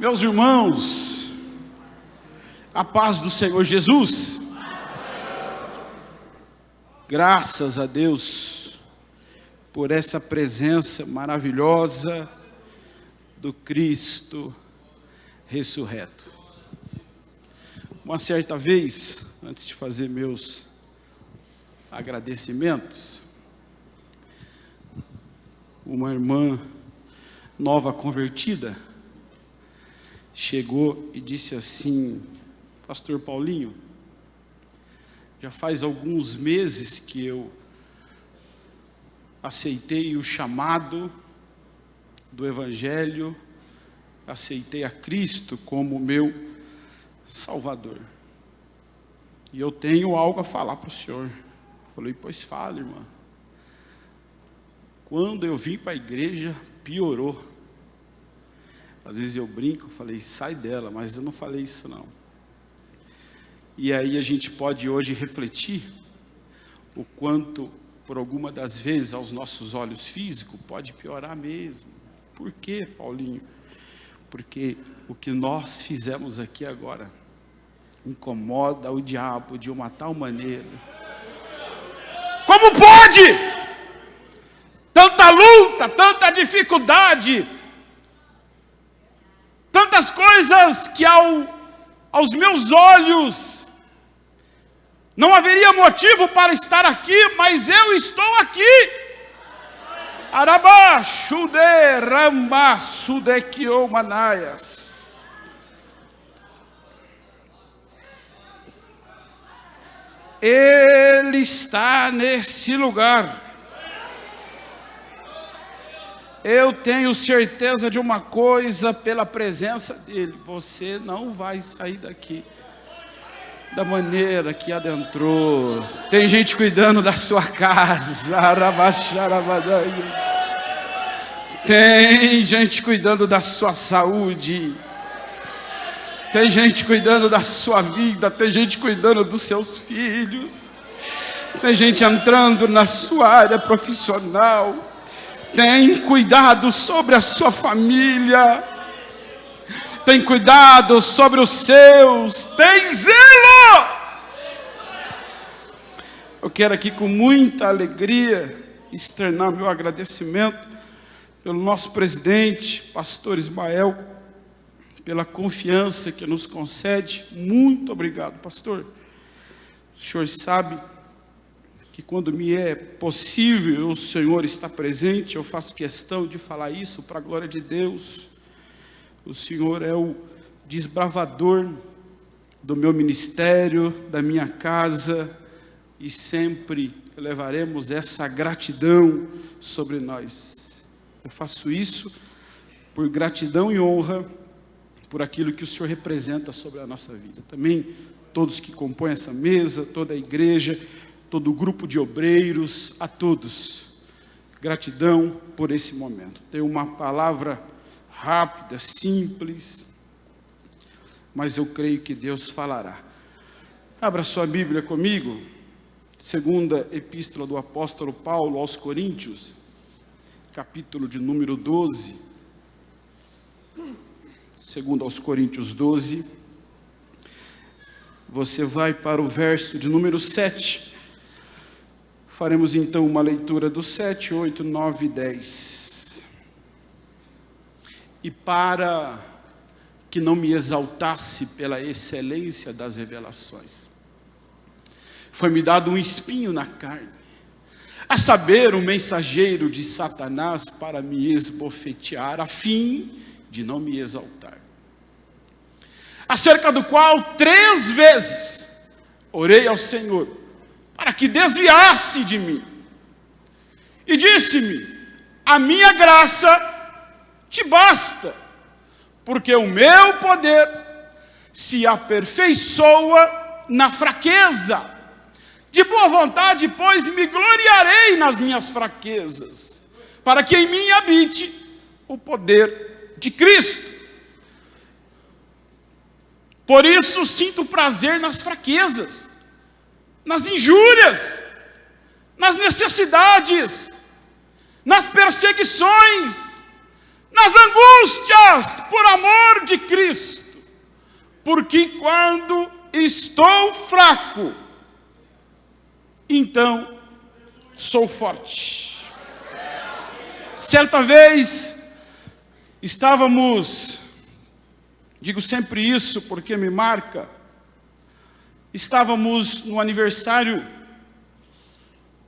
Meus irmãos, a paz do Senhor Jesus. Graças a Deus por essa presença maravilhosa do Cristo ressurreto. Uma certa vez, antes de fazer meus agradecimentos, uma irmã nova convertida chegou e disse assim: Pastor Paulinho, já faz alguns meses que eu aceitei o chamado do Evangelho, aceitei a Cristo como meu Salvador. E eu tenho algo a falar para o senhor. Falei, pois fala, irmã. Quando eu vim para a igreja, piorou. Às vezes eu brinco, falei, sai dela, mas eu não falei isso não. E aí a gente pode hoje refletir o quanto, por alguma das vezes, aos nossos olhos físicos, pode piorar mesmo. Por quê, Paulinho? Porque o que nós fizemos aqui agora incomoda o diabo de uma tal maneira. Como pode? Tanta luta, tanta dificuldade, tantas coisas que aos meus olhos não haveria motivo para estar aqui, mas eu estou aqui. Arabá, Shude, Ramba, Sudekio, Manaias. Ele está nesse lugar. Eu tenho certeza de uma coisa pela presença dele: você não vai sair daqui da maneira que adentrou. Tem gente cuidando da sua casa, tem gente cuidando da sua saúde, tem gente cuidando da sua vida, tem gente cuidando dos seus filhos, tem gente entrando na sua área profissional. Tem cuidado sobre a sua família, tem cuidado sobre os seus, tem zelo. Eu quero aqui com muita alegria externar meu agradecimento pelo nosso presidente, pastor Ismael, pela confiança que nos concede. Muito obrigado, pastor. O senhor sabe que quando me é possível, o Senhor está presente, eu faço questão de falar isso para a glória de Deus. O Senhor é o desbravador do meu ministério, da minha casa, e sempre levaremos essa gratidão sobre nós. Eu faço isso por gratidão e honra por aquilo que o Senhor representa sobre a nossa vida. Também todos que compõem essa mesa, toda a igreja, todo o grupo de obreiros, a todos, gratidão por esse momento. Tem uma palavra rápida, simples, mas eu creio que Deus falará. Abra sua Bíblia comigo, segunda epístola do apóstolo Paulo aos Coríntios, capítulo de número 12, segundo aos Coríntios 12, você vai para o verso de número 7, faremos então uma leitura do 7, 8, 9 e 10. E para que não me exaltasse pela excelência das revelações, foi-me dado um espinho na carne, a saber, um mensageiro de Satanás para me esbofetear, a fim de não me exaltar. Acerca do qual 3 vezes orei ao Senhor, para que desviasse de mim. E disse-me: a minha graça te basta, porque o meu poder se aperfeiçoa na fraqueza. De boa vontade, pois, me gloriarei nas minhas fraquezas, para que em mim habite o poder de Cristo. Por isso sinto prazer nas fraquezas, nas injúrias, nas necessidades, nas perseguições, nas angústias, por amor de Cristo, porque quando estou fraco, então sou forte. Certa vez, estávamos, digo sempre isso porque me marca, estávamos no aniversário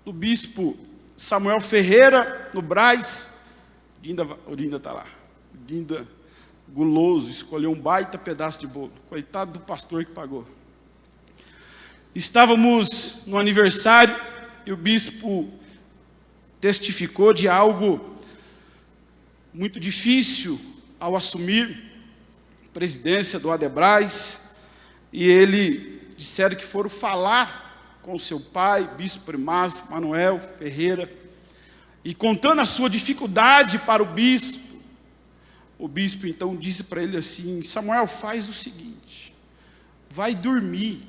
do bispo Samuel Ferreira, no Brás. Olinda está lá. Olinda, guloso, escolheu um baita pedaço de bolo. Coitado do pastor que pagou. Estávamos no aniversário e o bispo testificou de algo muito difícil ao assumir a presidência do Adebras. E ele disseram que foram falar com seu pai, bispo primaz Manuel Ferreira, e contando a sua dificuldade para o bispo então disse para ele assim: Samuel, faz o seguinte, vai dormir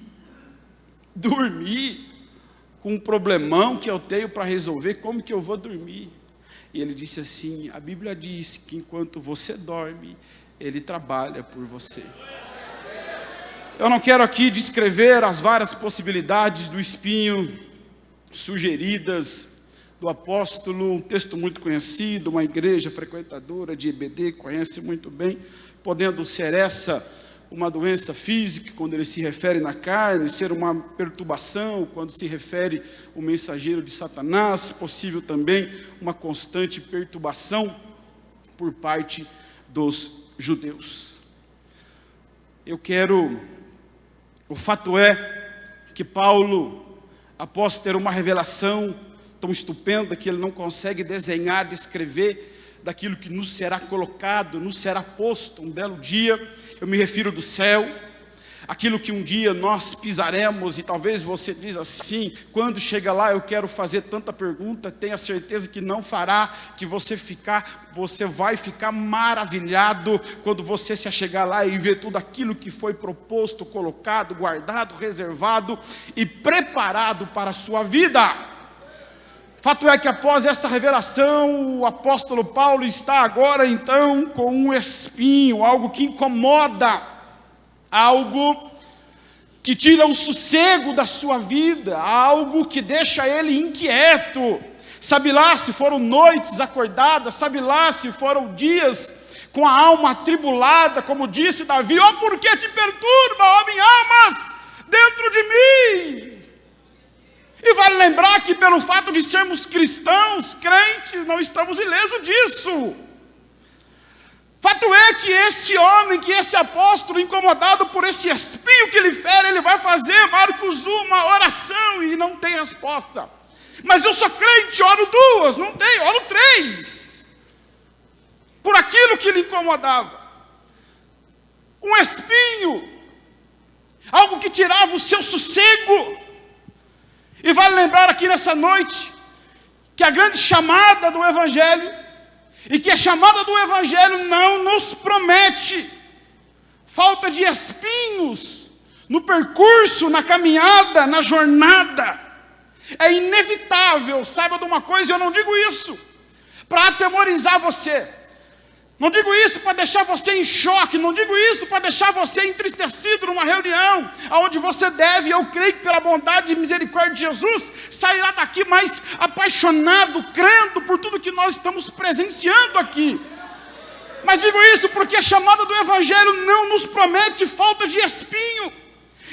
com um problemão que eu tenho para resolver, como que eu vou dormir? E ele disse assim: a Bíblia diz que enquanto você dorme, Ele trabalha por você. Eu não quero aqui descrever as várias possibilidades do espinho sugeridas do apóstolo, um texto muito conhecido, uma igreja frequentadora de EBD conhece muito bem, podendo ser essa uma doença física, quando ele se refere na carne, ser uma perturbação, quando se refere o mensageiro de Satanás, possível também uma constante perturbação por parte dos judeus. O fato é que Paulo, após ter uma revelação tão estupenda que ele não consegue desenhar, descrever daquilo que nos será colocado, nos será posto um belo dia, eu me refiro do céu, aquilo que um dia nós pisaremos, e talvez você diz assim, quando chega lá eu quero fazer tanta pergunta, tenha certeza que não fará, que você vai ficar maravilhado, quando você se chegar lá e ver tudo aquilo que foi proposto, colocado, guardado, reservado e preparado para a sua vida. Fato é que após essa revelação, o apóstolo Paulo está agora então com um espinho, algo que incomoda, algo que tira o sossego da sua vida, algo que deixa ele inquieto. Sabe lá se foram noites acordadas, sabe lá se foram dias com a alma atribulada, como disse Davi: ó, por que te perturba, ó minha alma, dentro de mim? E vale lembrar que pelo fato de sermos cristãos, crentes, não estamos ilesos disso. Fato é que esse homem, que esse apóstolo, incomodado por esse espinho que lhe fere, ele vai fazer, Marcos 1, uma oração e não tem resposta. Mas eu sou crente, oro 2, não tem, oro 3. Por aquilo que lhe incomodava. Um espinho, algo que tirava o seu sossego. E vale lembrar aqui nessa noite, que a grande chamada do Evangelho, e que a chamada do Evangelho não nos promete falta de espinhos no percurso, na caminhada, na jornada. É inevitável, saiba de uma coisa, eu não digo isso para atemorizar você, não digo isso para deixar você em choque, não digo isso para deixar você entristecido numa reunião, onde você deve, eu creio que pela bondade e misericórdia de Jesus, sairá daqui mais apaixonado, crendo por tudo que nós estamos presenciando aqui. Mas digo isso porque a chamada do Evangelho não nos promete falta de espinho,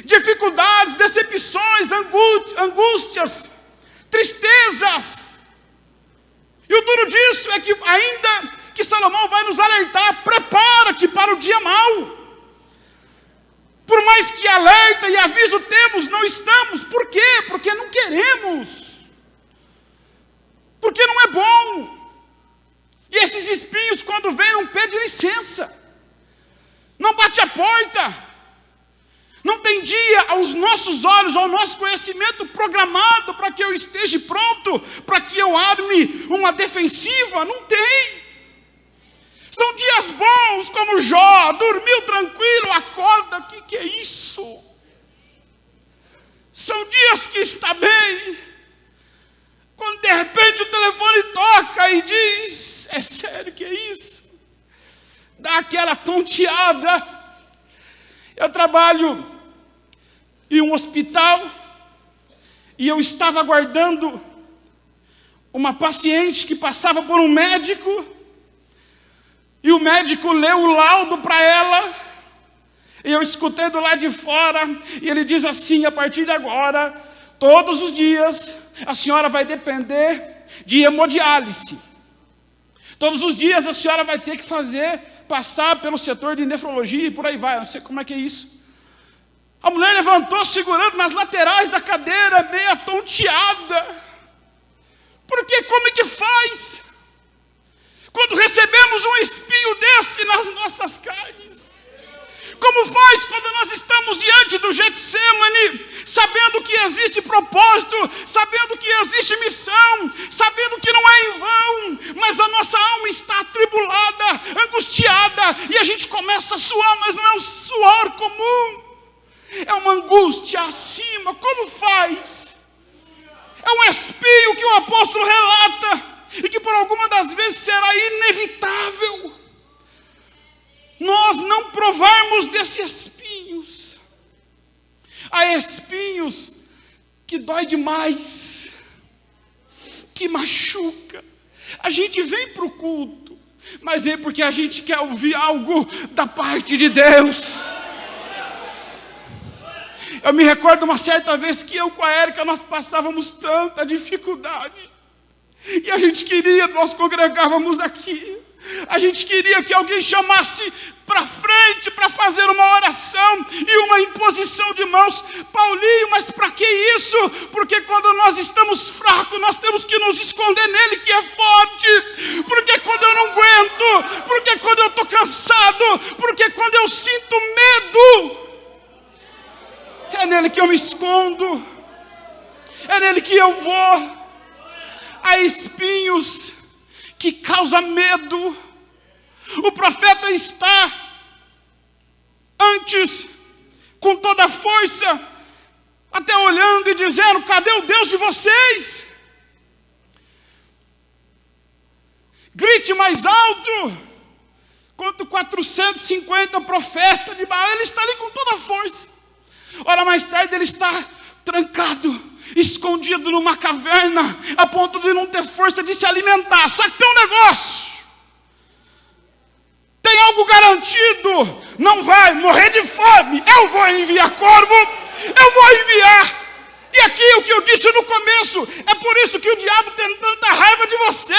dificuldades, decepções, angústias, tristezas. E o duro disso é que ainda que Salomão vai nos alertar: prepara-te para o dia mau. Por mais que alerta e aviso temos, não estamos. Por quê? Porque não queremos. Porque não é bom. E esses espinhos, quando vêm, não pede licença, não bate a porta, não tem dia aos nossos olhos, ao nosso conhecimento programado para que eu esteja pronto, para que eu arme uma defensiva. Não tem. São dias bons como Jó, dormiu tranquilo, acorda, o que é isso? São dias que está bem, quando de repente o telefone toca e diz: é sério que é isso? aquela tonteada. Eu trabalho em um hospital e eu estava aguardando uma paciente que passava por um médico, e o médico leu o laudo para ela, e eu escutei do lado de fora, e ele diz assim: a partir de agora, todos os dias, a senhora vai depender de hemodiálise. Todos os dias a senhora vai ter que passar pelo setor de nefrologia e por aí vai. Eu não sei como é que é isso. A mulher levantou segurando nas laterais da cadeira, meio tonteada. Porque como é que faz? Quando recebemos um espinho desse nas nossas carnes. Como faz quando nós estamos diante do Getsemane, sabendo que existe propósito, sabendo que existe missão, sabendo que não é em vão, mas a nossa alma está atribulada, angustiada, e a gente começa a suar, mas não é um suor comum, é uma angústia acima. Como faz? É um espinho que o apóstolo relata, e que por alguma das vezes será inevitável nós não provarmos desses espinhos. Há espinhos que dói demais, que machuca. A gente vem para o culto, mas é porque a gente quer ouvir algo da parte de Deus. Eu me recordo uma certa vez que eu com a Érica, nós passávamos tanta dificuldade, e a gente queria, nós congregávamos aqui, a gente queria que alguém chamasse para frente para fazer uma oração e uma imposição de mãos. Paulinho, mas para que isso? Porque quando nós estamos fracos, nós temos que nos esconder nele que é forte. Porque quando eu não aguento, porque quando eu estou cansado, porque quando eu sinto medo, é nele que eu me escondo, é nele que eu vou. Há espinhos que causam medo. O profeta está antes, com toda a força, até olhando e dizendo: cadê o Deus de vocês? Grite mais alto, quanto 450 profetas de Baal. Ele está ali com toda a força. Ora, mais tarde ele está trancado, escondido numa caverna, a ponto de não ter força de se alimentar. Só que tem um negócio, tem algo garantido: não vai morrer de fome. Eu vou enviar corvo, eu vou enviar. E aqui o que eu disse no começo, é por isso que o diabo tem tanta raiva de você,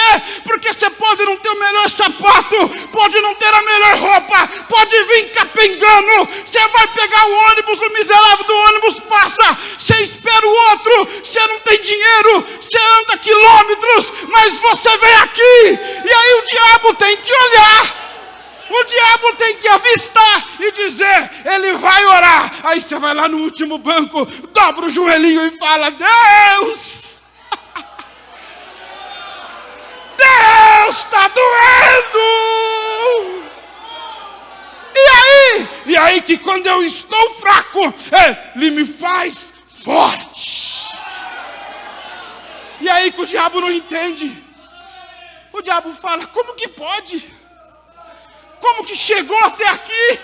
porque você pode não ter o melhor sapato, pode não ter a melhor roupa, pode vir capengando, você vai pegar o ônibus, o miserável do ônibus passa, você espera o outro, você não tem dinheiro, você anda quilômetros, mas você vem aqui, e aí o diabo tem que olhar. O diabo tem que avistar e dizer: ele vai orar. Aí você vai lá no último banco, dobra o joelhinho e fala: Deus, Deus está doendo. E aí que quando eu estou fraco, ele me faz forte. E aí que o diabo não entende. O diabo fala: como que pode? Como que chegou até aqui?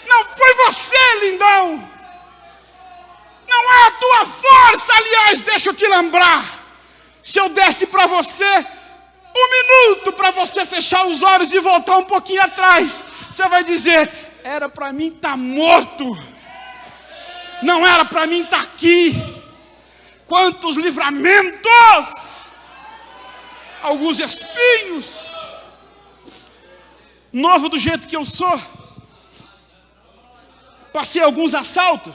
Não foi você, lindão. Não é a tua força. Aliás, deixa eu te lembrar. Se eu desse para você 1 minuto para você fechar os olhos e voltar um pouquinho atrás, você vai dizer: era para mim estar morto. Não era para mim estar aqui. Quantos livramentos. Alguns espinhos. Novo do jeito que eu sou, passei alguns assaltos,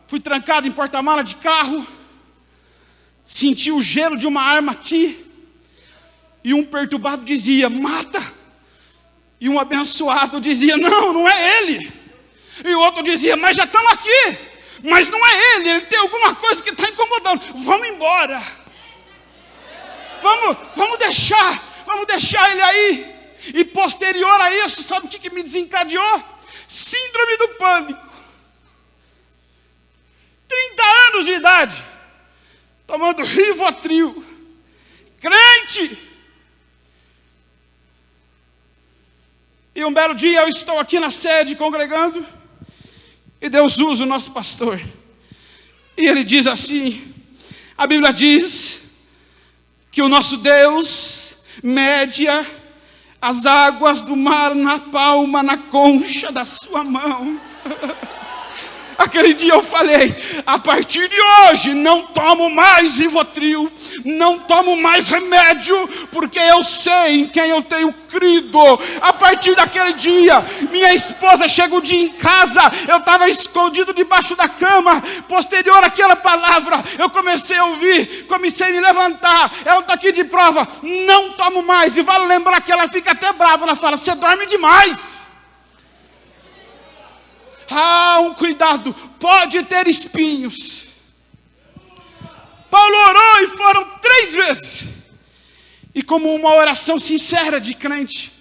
fui trancado em porta-mala de carro, senti o gelo de uma arma aqui, e um perturbado dizia: mata, e um abençoado dizia: não, não é ele, e o outro dizia: mas já estamos aqui, mas não é ele tem alguma coisa que está incomodando, vamos embora, vamos deixar ele aí. E posterior a isso, sabe o que me desencadeou? Síndrome do pânico. 30 anos de idade, tomando Rivotril, crente. E um belo dia eu estou aqui na sede congregando, e Deus usa o nosso pastor. E ele diz assim, a Bíblia diz que o nosso Deus mede as águas do mar na palma, na concha da sua mão. Aquele dia eu falei, a partir de hoje não tomo mais Rivotril, não tomo mais remédio, porque eu sei em quem eu tenho crido. A partir daquele dia, minha esposa chega um dia em casa, eu estava escondido debaixo da cama, posterior àquela palavra, eu comecei a ouvir, comecei a me levantar, ela está aqui de prova, não tomo mais, e vale lembrar que ela fica até brava, ela fala, você dorme demais. Um cuidado, pode ter espinhos. Paulo orou e foram 3 vezes. E como uma oração sincera de crente,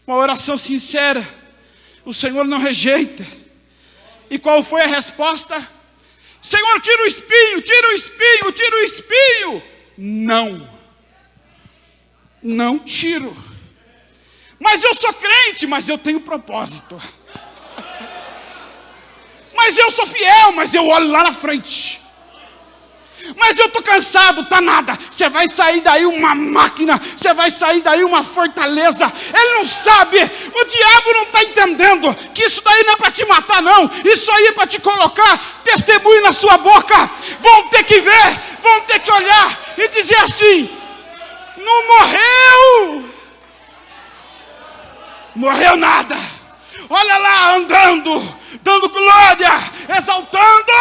uma oração sincera, o Senhor não rejeita. E qual foi a resposta? Senhor, tira o espinho, tira o espinho, tira o espinho. Não tiro. Mas eu sou crente, mas eu tenho propósito. Mas eu sou fiel, mas eu olho lá na frente. Mas eu estou cansado, tá nada. Você vai sair daí uma máquina, você vai sair daí uma fortaleza. Ele não sabe, o diabo não está entendendo que isso daí não é para te matar não. Isso aí é para te colocar testemunho na sua boca. Vão ter que ver, vão ter que olhar e dizer assim, não morreu. Morreu nada. Olha lá andando, dando glória, exaltando.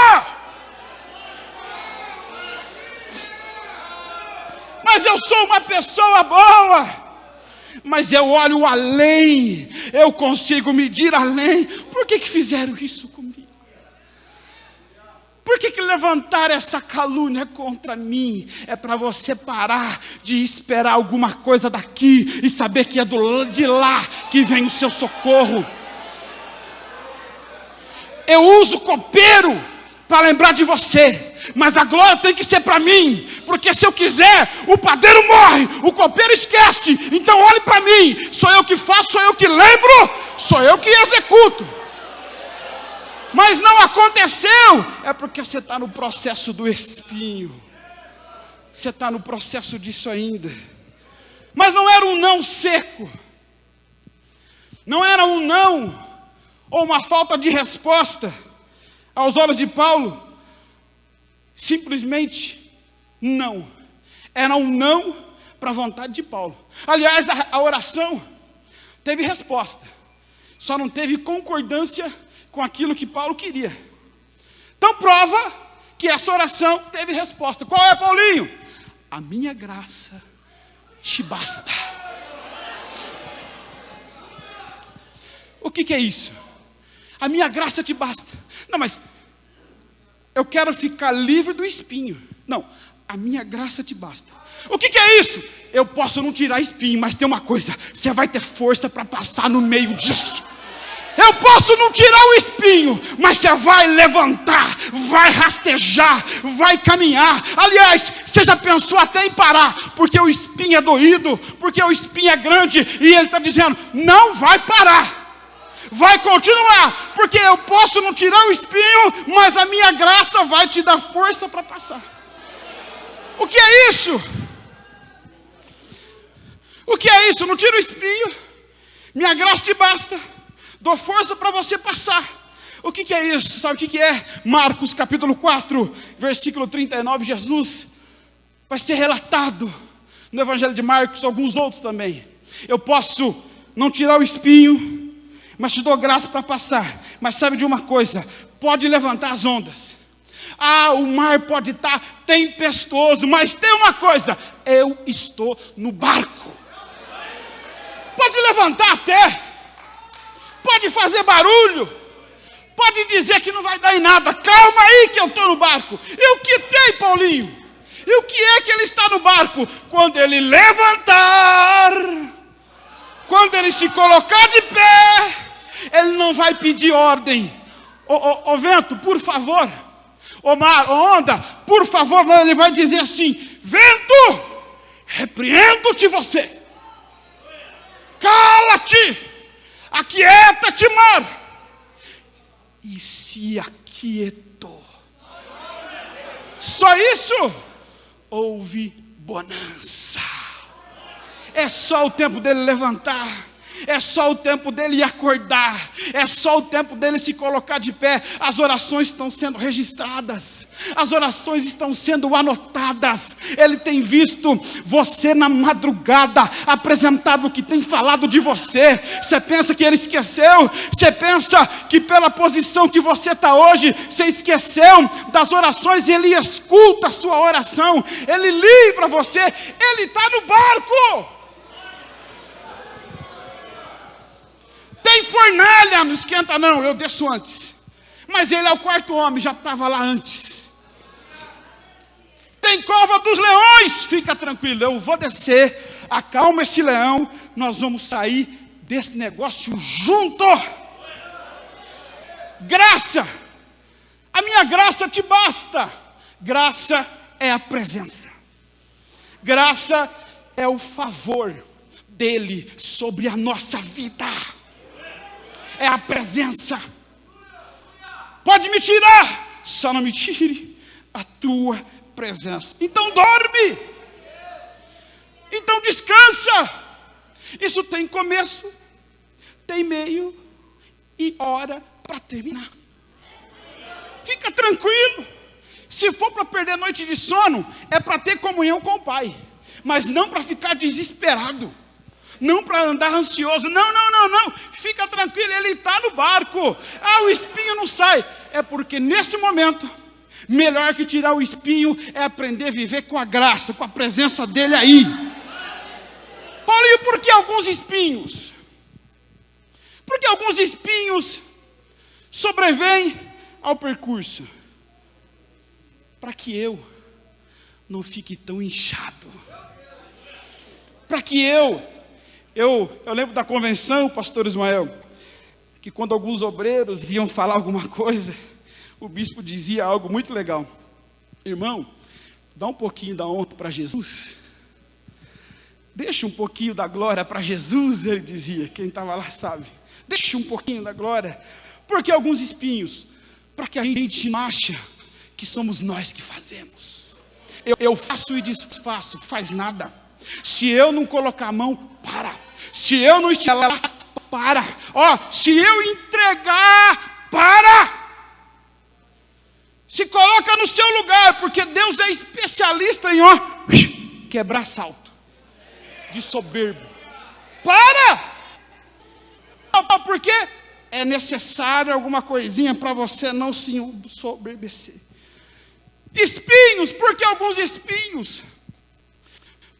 Mas eu sou uma pessoa boa. Mas eu olho além, eu consigo medir além. Por que fizeram isso comigo? Por que levantaram essa calúnia contra mim? É para você parar de esperar alguma coisa daqui e saber que é de lá que vem o seu socorro. Eu uso copeiro para lembrar de você, mas a glória tem que ser para mim, porque se eu quiser, o padeiro morre, o copeiro esquece. Então olhe para mim, sou eu que faço, sou eu que lembro, sou eu que executo. Mas não aconteceu, é porque você está no processo do espinho, você está no processo disso ainda. Mas não era um não seco, não era um não ou uma falta de resposta aos olhos de Paulo. Simplesmente não. Era um não para a vontade de Paulo. Aliás, a oração teve resposta, só não teve concordância com aquilo que Paulo queria. Então prova que essa oração teve resposta. Qual é, Paulinho? A minha graça te basta. O que é isso? A minha graça te basta. Não, mas eu quero ficar livre do espinho. Não, a minha graça te basta. O que é isso? Eu posso não tirar espinho, mas tem uma coisa, você vai ter força para passar no meio disso. Eu posso não tirar o espinho, mas você vai levantar, vai rastejar, vai caminhar. Aliás, você já pensou até em parar, porque o espinho é doído, porque o espinho é grande, e ele está dizendo, não vai parar. Vai continuar, porque eu posso não tirar o espinho, mas a minha graça vai te dar força para passar. O que é isso? O que é isso? Não tira o espinho, minha graça te basta, dou força para você passar. O que é isso? Sabe o que é? Marcos capítulo 4, versículo 39, Jesus vai ser relatado no Evangelho de Marcos, alguns outros também. Eu posso não tirar o espinho, mas te dou graça para passar. Mas sabe de uma coisa, pode levantar as ondas. O mar pode estar tempestuoso, mas tem uma coisa, eu estou no barco. Pode levantar até, pode fazer barulho, pode dizer que não vai dar em nada. Calma aí que eu estou no barco. E o que tem, Paulinho? E o que é que ele está no barco? Quando ele levantar, quando ele se colocar de pé, ele não vai pedir ordem. Ô vento, por favor. Ô mar, ô onda, por favor. Não, ele vai dizer assim, vento, repreendo-te você. Cala-te. Aquieta-te, mar. E se aquietou. Só isso? Houve bonança. É só o tempo dele levantar. É só o tempo dele acordar. É só o tempo dele se colocar de pé. As orações estão sendo registradas. As orações estão sendo anotadas. Ele tem visto você na madrugada, apresentado o que tem falado de você. Você pensa que ele esqueceu? Você pensa que pela posição que você está hoje, você esqueceu das orações? Ele escuta a sua oração. Ele livra você. Ele está no barco. Tem fornalha, não esquenta não, eu desço antes. Mas ele é o quarto homem, já estava lá antes. Tem cova dos leões, fica tranquilo, eu vou descer, acalma esse leão, nós vamos sair desse negócio junto. Graça, a minha graça te basta. Graça é a presença. Graça é o favor dele sobre a nossa vida. É a presença. Pode me tirar, só não me tire a tua presença. Então dorme. Então descansa. Isso tem começo, tem meio e hora para terminar. Fica tranquilo. Se for para perder noite de sono, é para ter comunhão com o Pai, mas não para ficar desesperado. Não para andar ansioso, não, fica tranquilo, ele está no barco. O espinho não sai, é porque nesse momento, melhor que tirar o espinho, é aprender a viver com a graça, com a presença dele aí. Paulinho, por que alguns espinhos? Porque alguns espinhos sobrevêm ao percurso, para que eu não fique tão inchado, para que eu lembro da convenção, pastor Ismael, que quando alguns obreiros vinham falar alguma coisa, o bispo dizia algo muito legal. Irmão, dá um pouquinho da honra para Jesus. Deixa um pouquinho da glória para Jesus, ele dizia. Quem estava lá sabe. Deixa um pouquinho da glória. Porque alguns espinhos, para que a gente não ache que somos nós que fazemos. Eu faço e desfaço, faz nada. Se eu não colocar a mão, para. Se eu não estilar, para. Se eu entregar, para. Se coloca no seu lugar, porque Deus é especialista em quebrar salto de soberbo. Para. Porque é necessário alguma coisinha para você não se soberbecer. Espinhos, por que alguns espinhos?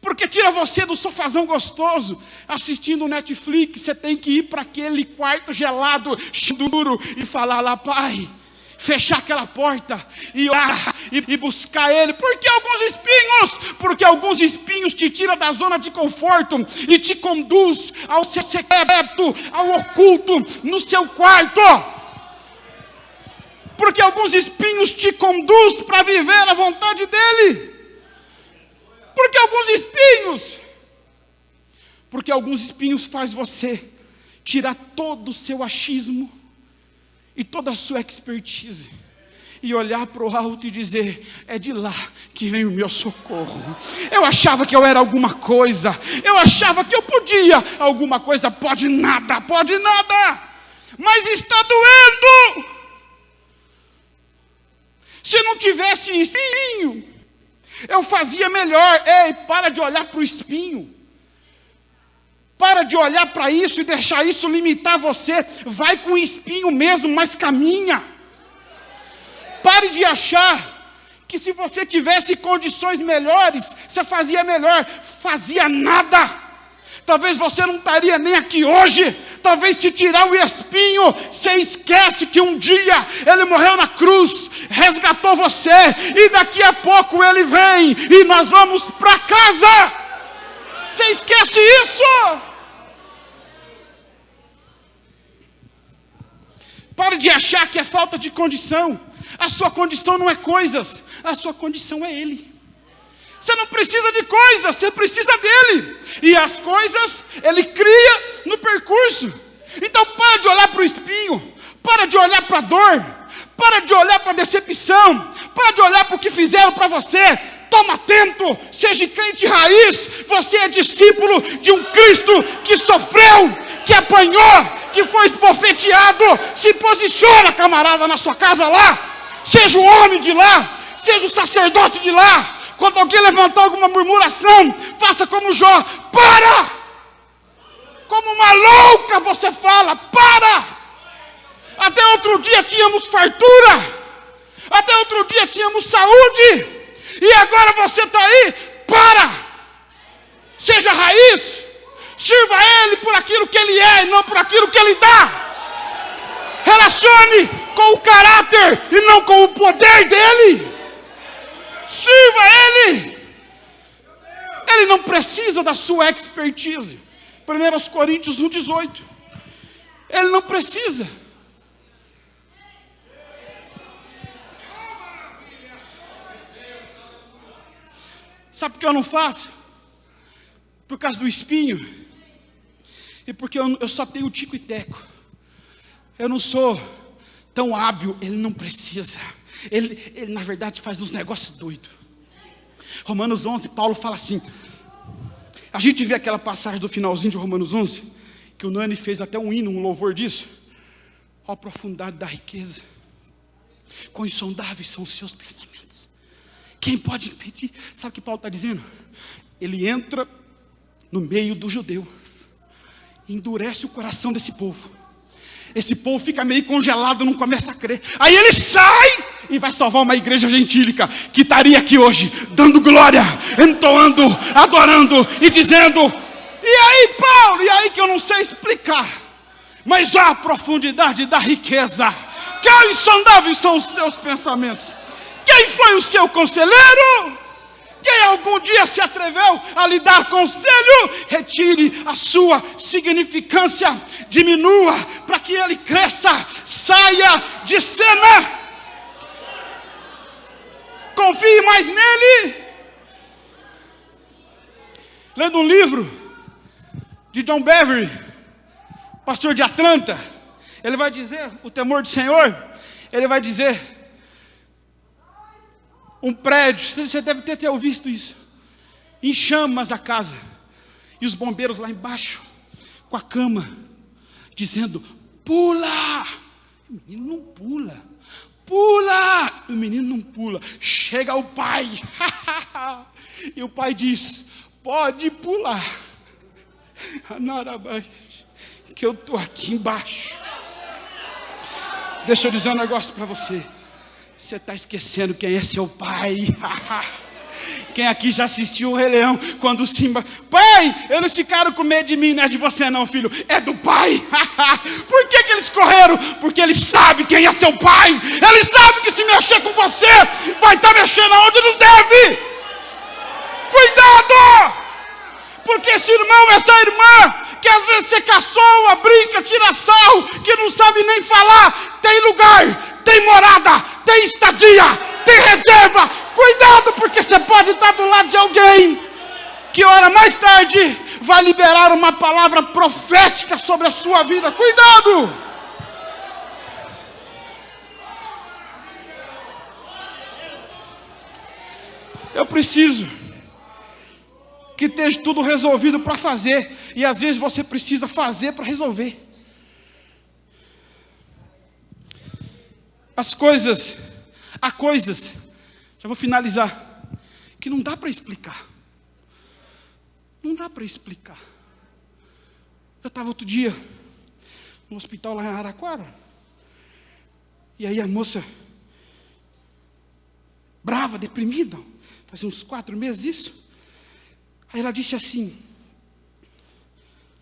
Porque tira você do sofazão gostoso, assistindo Netflix, você tem que ir para aquele quarto gelado, duro, e falar lá, Pai, fechar aquela porta, e orar, e buscar Ele. Por que alguns espinhos? Porque alguns espinhos te tiram da zona de conforto, e te conduz ao secreto, ao oculto, no seu quarto. Porque alguns espinhos te conduz para viver a vontade dEle. Porque alguns espinhos? Porque alguns espinhos faz você tirar todo o seu achismo e toda a sua expertise e olhar para o alto e dizer, é de lá que vem o meu socorro. Eu achava que eu era alguma coisa, eu achava que eu podia alguma coisa, pode nada, mas está doendo. Se não tivesse espinho, eu fazia melhor. Ei, para de olhar para o espinho. Para de olhar para isso e deixar isso limitar você. Vai com o espinho mesmo, mas caminha. Pare de achar que se você tivesse condições melhores, você fazia melhor. Fazia nada. Talvez você não estaria nem aqui hoje. Talvez se tirar o espinho, você esquece que um dia Ele morreu na cruz, resgatou você, e daqui a pouco Ele vem, e nós vamos para casa. Você esquece isso? Pare de achar que é falta de condição. A sua condição não é coisas, a sua condição é Ele. Você não precisa de coisas, você precisa dEle. E as coisas Ele cria no percurso. Então para de olhar para o espinho, para de olhar para a dor, para de olhar para a decepção, para de olhar para o que fizeram para você. Toma atento, seja crente raiz. Você é discípulo de um Cristo que sofreu, que apanhou, que foi esbofeteado. Se posiciona, camarada, na sua casa lá. Seja o homem de lá, seja o sacerdote de lá. Quando alguém levantar alguma murmuração, faça como Jó, para! Como uma louca você fala, para! Até outro dia tínhamos fartura, até outro dia tínhamos saúde, e agora você está aí, para! Seja raiz, sirva a Ele por aquilo que Ele é e não por aquilo que Ele dá. Relacione com o caráter e não com o poder dEle. Sirva a Ele. Ele não precisa da sua expertise. 1 Coríntios 1,18. Ele não precisa. Sabe por que eu não faço? Por causa do espinho. E porque eu só tenho tico e teco. Eu não sou tão hábil. Ele não precisa. Ele na verdade faz uns negócios doidos. Romanos 11, Paulo fala assim. A gente vê aquela passagem do finalzinho de Romanos 11, que o Nani fez até um hino, um louvor disso. Ó, a profundidade da riqueza, quão insondáveis são os seus pensamentos. Quem pode impedir? Sabe o que Paulo está dizendo? Ele entra no meio dos judeus, endurece o coração desse povo. Esse povo fica meio congelado, não começa a crer. Aí ele sai e vai salvar uma igreja gentílica que estaria aqui hoje, dando glória, entoando, adorando e dizendo: e aí, Paulo? E aí que eu não sei explicar. Mas a profundidade da riqueza, quão insondáveis são os seus pensamentos. Quem foi o seu conselheiro? Quem algum dia se atreveu a lhe dar conselho? Retire a sua significância, diminua para que ele cresça, saia de cena. Confie mais nele. Lendo um livro de John Bevere, pastor de Atlanta, ele vai dizer, o temor do Senhor, ele vai dizer, um prédio, você deve ter visto isso, em chamas a casa, e os bombeiros lá embaixo, com a cama, dizendo: pula! O menino não pula, pula! O menino não pula. Chega o pai, e o pai diz: pode pular, que eu estou aqui embaixo. Deixa eu dizer um negócio para você. Você está esquecendo quem é seu pai. Quem aqui já assistiu o Rei Leão? Quando o Simba: pai, eles ficaram com medo de mim. Não é de você não, filho, é do pai. Por que eles correram? Porque eles sabem quem é seu pai. Eles sabem que se mexer com você, vai estar mexendo aonde não deve. Cuidado! Porque esse irmão, essa irmã, que às vezes você caçoa, brinca, tira sal, que não sabe nem falar, tem lugar, tem morada, tem estadia, tem reserva. Cuidado, porque você pode estar do lado de alguém que hora mais tarde vai liberar uma palavra profética sobre a sua vida. Cuidado! Eu preciso que esteja tudo resolvido para fazer, e às vezes você precisa fazer para resolver. Há coisas, já vou finalizar, que não dá para explicar. Não dá para explicar. Eu estava outro dia no hospital lá em Araraquara, e aí a moça, brava, deprimida, fazia uns 4 meses isso. Aí ela disse assim,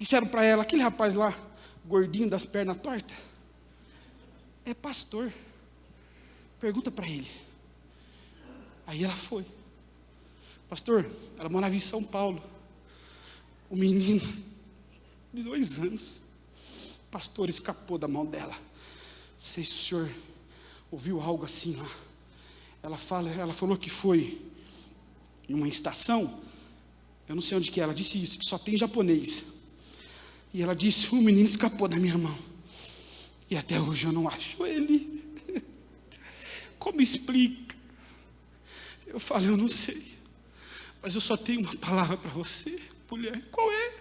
disseram para ela: aquele rapaz lá, gordinho, das pernas tortas, é pastor, pergunta para ele. Aí ela foi. Pastor, ela morava em São Paulo. O menino de 2 anos, o pastor escapou da mão dela. Sei se o senhor ouviu algo assim lá. Ela falou que foi em uma estação, eu não sei onde que é, ela disse isso, que só tem japonês. E ela disse: o menino escapou da minha mão. E até hoje eu não acho ele. Como explica? Eu falei: eu não sei. Mas eu só tenho uma palavra para você, mulher. Qual é?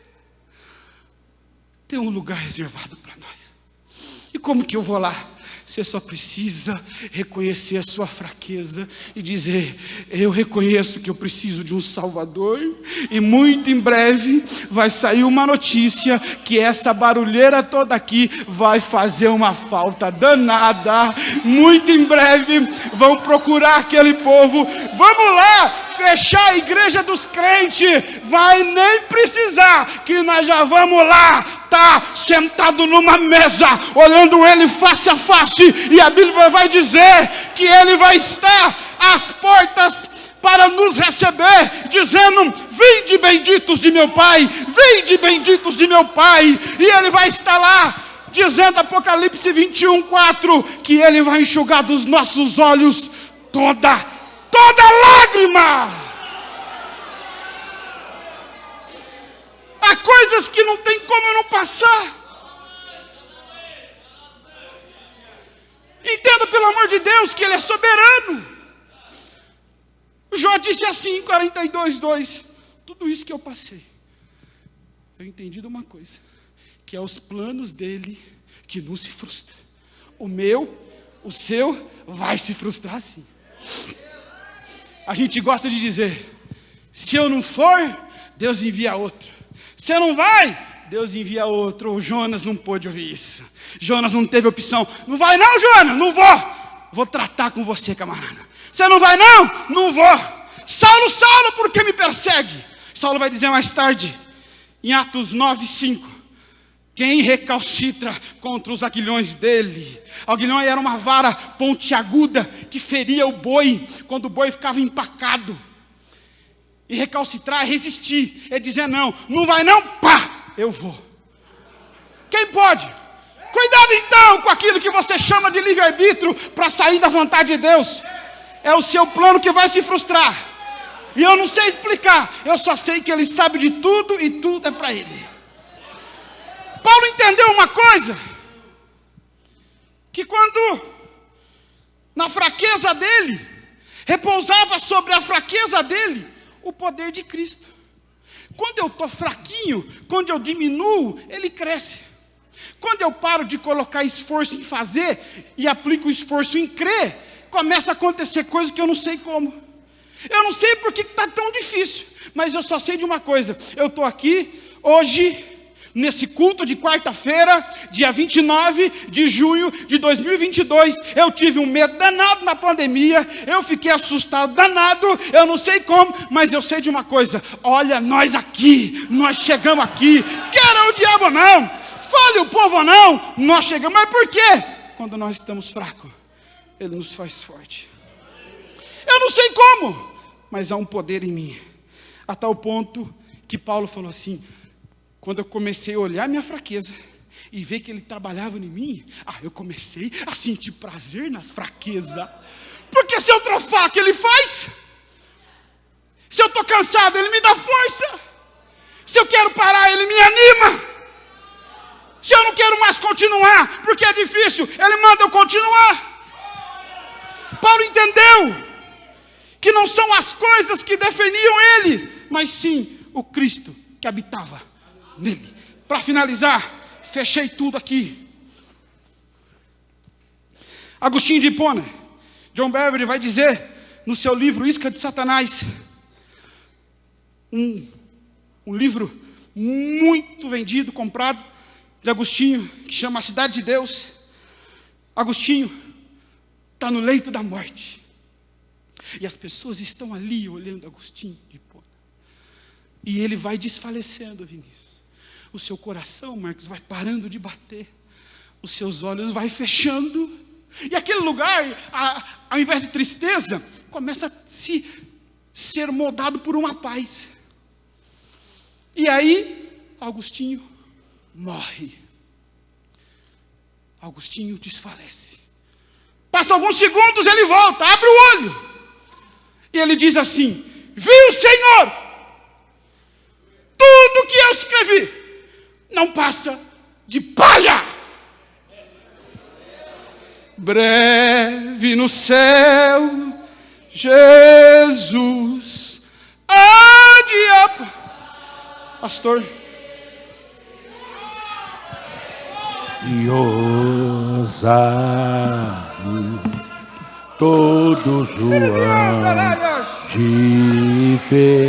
Tem um lugar reservado para nós. E como que eu vou lá? Você só precisa reconhecer a sua fraqueza e dizer: eu reconheço que eu preciso de um Salvador, e muito em breve vai sair uma notícia que essa barulheira toda aqui vai fazer uma falta danada. Muito em breve vão procurar aquele povo. Vamos lá fechar a igreja dos crentes. Vai nem precisar, que nós já vamos lá, tá sentado numa mesa, olhando ele face a face, e a Bíblia vai dizer que ele vai estar às portas para nos receber, dizendo: vinde benditos de meu Pai, vinde benditos de meu Pai. E ele vai estar lá, dizendo, Apocalipse 21:4, que ele vai enxugar dos nossos olhos toda lágrima. Há coisas que não tem como eu não passar. Entenda, pelo amor de Deus, que ele é soberano. Jó disse assim em 42:2: tudo isso que eu passei, eu entendi de uma coisa, que é os planos dele que não se frustram. O meu, o seu, vai se frustrar sim. A gente gosta de dizer: se eu não for, Deus envia outro. Se não vai, Deus envia outro. O Jonas não pôde ouvir isso. Jonas não teve opção. Não vai não, Jonas? Não vou. Vou tratar com você, camarada. Você não vai não? Não vou. Saulo, Saulo, por que me persegue? Saulo vai dizer mais tarde, em Atos 9:5, quem recalcitra contra os aguilhões dele? Aguilhão era uma vara pontiaguda que feria o boi quando o boi ficava empacado. E recalcitrar é resistir, é dizer não. Não vai não? Pá, eu vou. Quem pode? Cuidado então com aquilo que você chama de livre-arbítrio para sair da vontade de Deus. É o seu plano que vai se frustrar. E eu não sei explicar, eu só sei que ele sabe de tudo e tudo é para ele. Paulo entendeu uma coisa, que quando na fraqueza dele, repousava sobre a fraqueza dele o poder de Cristo. Quando eu estou fraquinho, quando eu diminuo, ele cresce. Quando eu paro de colocar esforço em fazer e aplico o esforço em crer, começa a acontecer coisas que eu não sei como. Eu não sei porque está tão difícil, mas eu só sei de uma coisa: eu estou aqui hoje, nesse culto de quarta-feira, dia 29 de junho de 2022, eu tive um medo danado na pandemia, eu fiquei assustado danado, eu não sei como, mas eu sei de uma coisa: olha, nós aqui, nós chegamos aqui, queira o diabo ou não, fale o povo ou não, nós chegamos. Mas por quê? Quando nós estamos fracos, ele nos faz forte. Eu não sei como, mas há um poder em mim, a tal ponto que Paulo falou assim: quando eu comecei a olhar minha fraqueza e ver que ele trabalhava em mim, eu comecei a sentir prazer nas fraquezas. Porque se eu estou fraco, ele faz. Se eu estou cansado, ele me dá força. Se eu quero parar, ele me anima. Se eu não quero mais continuar, porque é difícil, ele manda eu continuar. Paulo entendeu que não são as coisas que definiam ele, mas sim o Cristo que habitava nele. Para finalizar, fechei tudo aqui. Agostinho de Hipona, John Beverly vai dizer no seu livro Isca de Satanás, um livro muito vendido, comprado, de Agostinho, que chama A Cidade de Deus. Agostinho está no leito da morte, e as pessoas estão ali olhando Agostinho de Hipona, e ele vai desfalecendo, Vinícius. O seu coração, Marcos, vai parando de bater, os seus olhos vai fechando, e aquele lugar, ao invés de tristeza, começa a ser moldado por uma paz. E aí, Agostinho morre. Agostinho desfalece. Passa alguns segundos, ele volta, abre o olho, e ele diz assim: viu, Senhor, tudo que eu escrevi não passa de palha. Breve no céu, Jesus há de... Pastor. E ousado todos o hão de ver.